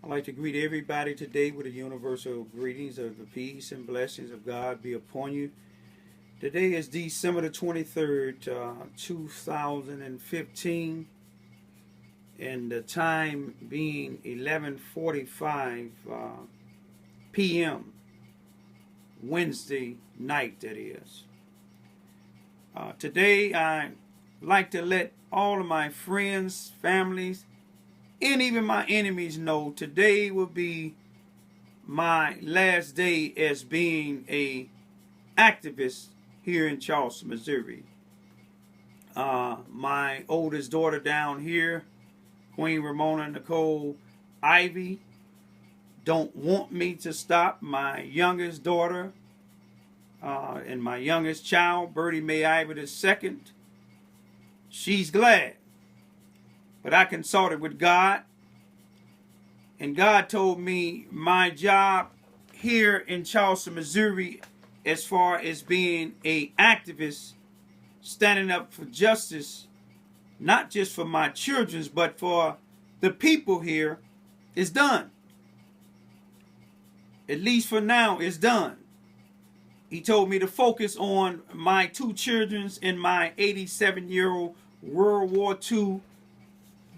I'd like to greet everybody today with the universal greetings of the peace and blessings of God be upon you. Today is December the 23rd, 2015, and the time being 11:45 p.m. Wednesday night, that is. Today, I like to let all of my friends, families, and even my enemies know today will be my last day as being a activist here in Charleston, Missouri. My oldest daughter down here, Queen Ramona Nicole Ivy, don't want me to stop. My youngest daughter and my youngest child, Bertie Mae Ivy II, she's glad. But I consulted with God, and God told me my job here in Charleston, Missouri, as far as being an activist, standing up for justice, not just for my children, but for the people here, is done. At least for now, it's done. He told me to focus on my two children and my 87-year-old World War II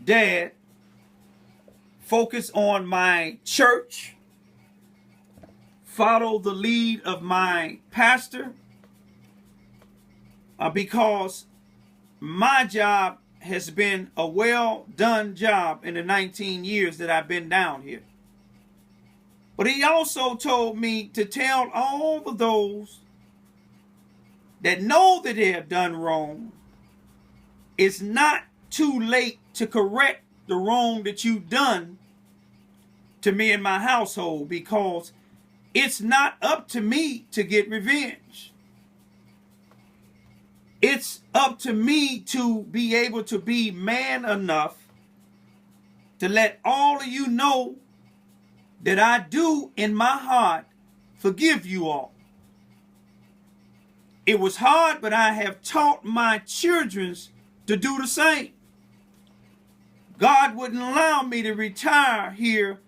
dad, focus on my church, follow the lead of my pastor, because my job has been a well done job in the 19 years that I've been down here. But he also told me to tell all of those that know that they have done wrong, it's not too late to correct the wrong that you've done to me and my household, because it's not up to me to get revenge. It's up to me to be able to be man enough to let all of you know that I do in my heart forgive you all. It was hard, but I have taught my children to do the same. God wouldn't allow me to retire here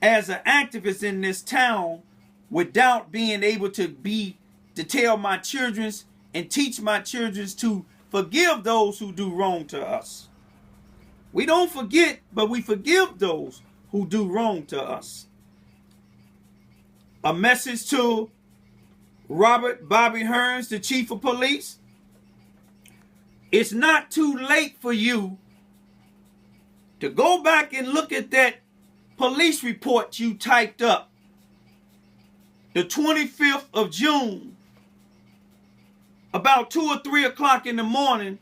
as an activist in this town without being able to tell my children and teach my children to forgive those who do wrong to us. We don't forget, but we forgive those who do wrong to us. A message to Robert Bobby Hearns, the chief of police. It's not too late for you to go back and look at that police report you typed up the 25th of June, about 2 or 3 o'clock in the morning,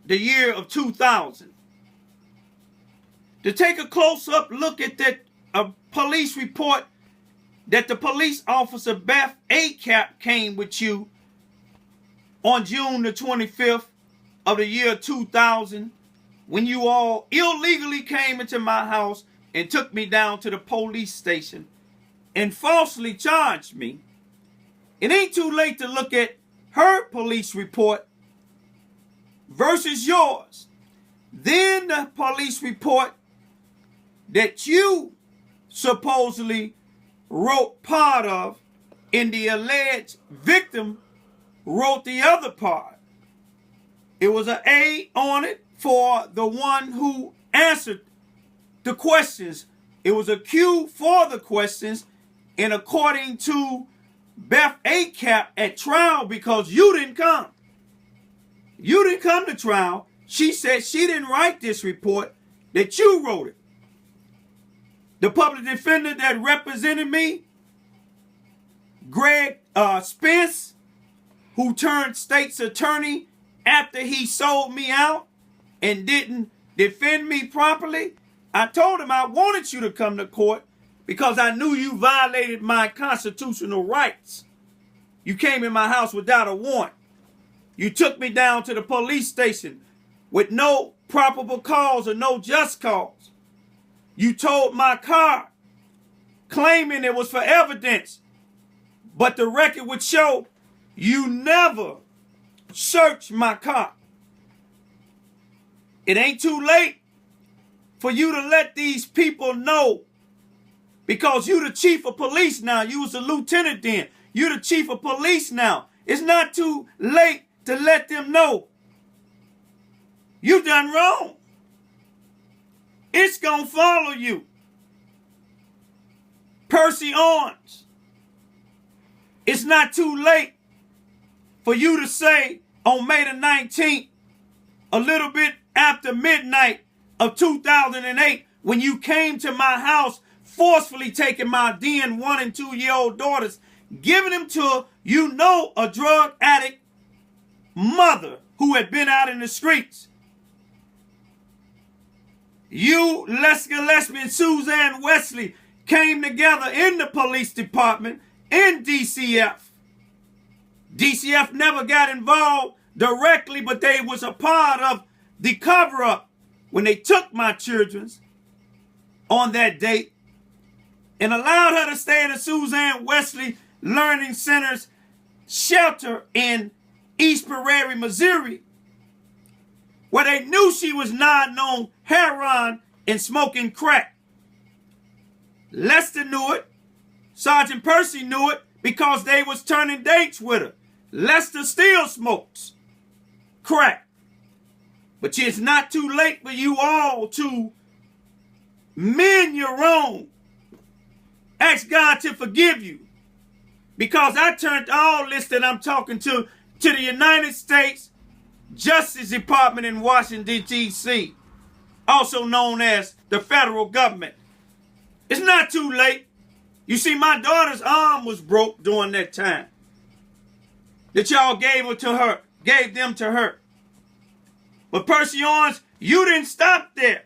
the year of 2000. To take a close-up look at that police report that the police officer Beth ACAP came with you on June the 25th of the year 2000, when you all illegally came into my house and took me down to the police station and falsely charged me. It ain't too late to look at her police report versus yours. Then the police report that you supposedly wrote part of, and the alleged victim wrote the other part. It was an A on it for the one who answered the questions. It was a Q for the questions, and according to Beth ACAP at trial, because you didn't come. You didn't come to trial. She said she didn't write this report, that you wrote it. The public defender that represented me, Greg Spence, who turned state's attorney after he sold me out and didn't defend me properly, I told him I wanted you to come to court because I knew you violated my constitutional rights. You came in my house without a warrant. You took me down to the police station with no probable cause or no just cause. You towed my car, claiming it was for evidence, but the record would show you never searched my car. It ain't too late for you to let these people know Because you the chief of police now. You was a lieutenant then. You the chief of police now. It's not too late to let them know you done wrong. It's going to follow you. Percy Owens, it's not too late for you to say on May the 19th, a little bit after midnight of 2008, when you came to my house, forcefully taking my then 1 and 2 year old daughters, giving them to, a drug addict mother who had been out in the streets. You, Lester Gillespie, and Suzanne Wesley came together in the police department in DCF. DCF never got involved directly, but they was a part of the cover-up when they took my children on that date and allowed her to stay in the Suzanne Wesley Learning Center's shelter in East Prairie, Missouri, where they knew she was nodding on heroin and smoking crack. Lester knew it. Sergeant Percy knew it because they was turning dates with her. Lester still smokes crack. But it's not too late for you all to mend your wrong. Ask God to forgive you. Because I turned all this that I'm talking to the United States Justice Department in Washington, D.C., also known as the federal government. It's not too late. You see, my daughter's arm was broke during that time that y'all gave them to her. But Percy Owens, you didn't stop there.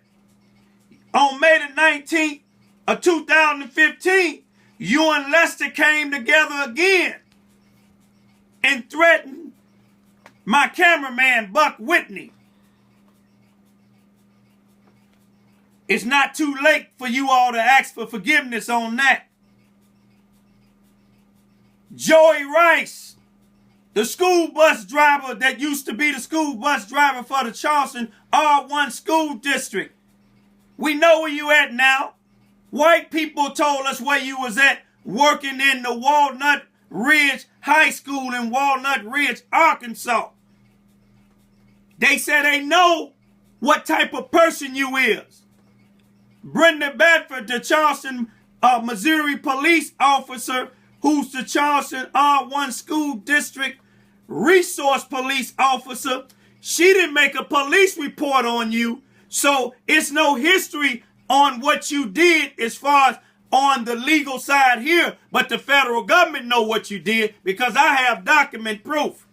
On May the 19th of 2015, you and Lester came together again and threatened my cameraman, Buck Whitney. It's not too late for you all to ask for forgiveness on that. Joey Rice, the school bus driver that used to be the school bus driver for the Charleston R1 school district. We know where you at now. White people told us where you was at, working in the Walnut Ridge High School in Walnut Ridge, Arkansas. They said they know what type of person you is. Brenda Bedford, the Charleston, Missouri police officer, who's the Charleston R1 school district resource police officer, she didn't make a police report on you, so it's no history on what you did as far as on the legal side here, but the federal government know what you did because I have document proof.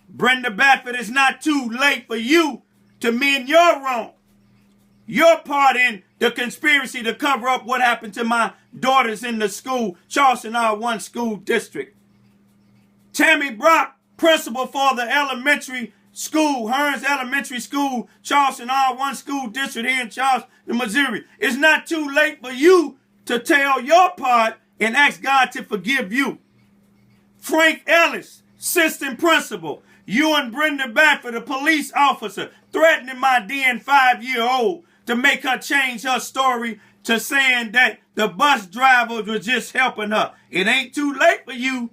Brenda Bedford, it's not too late for you to mend your wrong. Your part in the conspiracy to cover up what happened to my daughters in the school, Charleston R1 school district. Tammy Brock, principal for the elementary school, Hearns Elementary School, Charleston R1 school district here in Charleston, Missouri. It's not too late for you to tell your part and ask God to forgive you. Frank Ellis, assistant principal, you and Brenda Bedford, a police officer, threatening my then 5-year-old to make her change her story to saying that the bus driver was just helping her. It ain't too late for you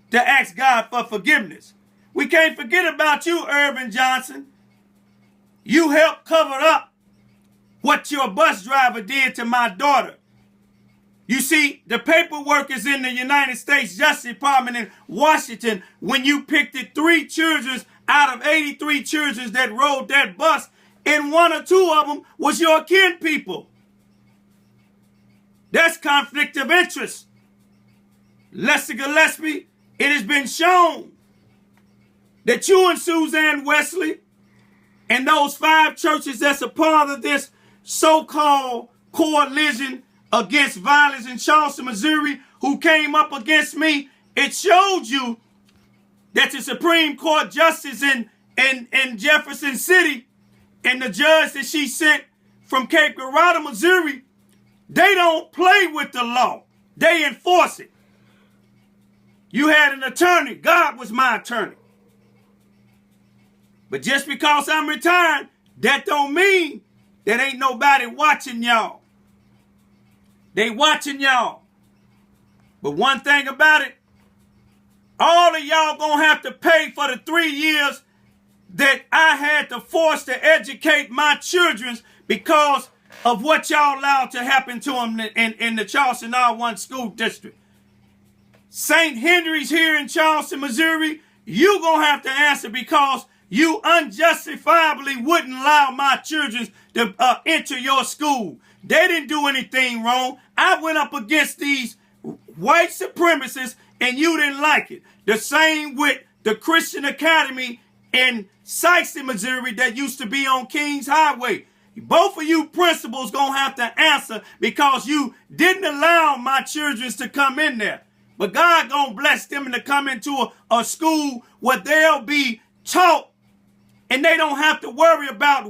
to ask God for forgiveness. We can't forget about you, Irvin Johnson. You helped cover up what your bus driver did to my daughter. You see, the paperwork is in the United States Justice Department in Washington when you picked the 3 children out of 83 children that rode that bus, and 1 or 2 of them was your kin people. That's conflict of interest. Lester Gillespie, it has been shown that you and Suzanne Wesley and those 5 churches that's a part of this so-called coalition against violence in Charleston, Missouri, who came up against me, it showed you that the Supreme Court Justice in Jefferson City and the judge that she sent from Cape Girardeau, Missouri, they don't play with the law. They enforce it. You had an attorney. God was my attorney. But just because I'm retired, that don't mean that ain't nobody watching y'all. They watching y'all. But one thing about it, all of y'all gonna have to pay for the 3 years that I had to force to educate my children because of what y'all allowed to happen to them in the Charleston R1 school district. St. Henry's here in Charleston, Missouri, you gonna have to answer because you unjustifiably wouldn't allow my children to enter your school. They didn't do anything wrong. I went up against these white supremacists and you didn't like it. The same with the Christian Academy in Charleston, Missouri that used to be on Kings Highway. Both of you principals gonna have to answer because you didn't allow my children to come in there. But God gonna bless them to come into a school where they'll be taught and they don't have to worry about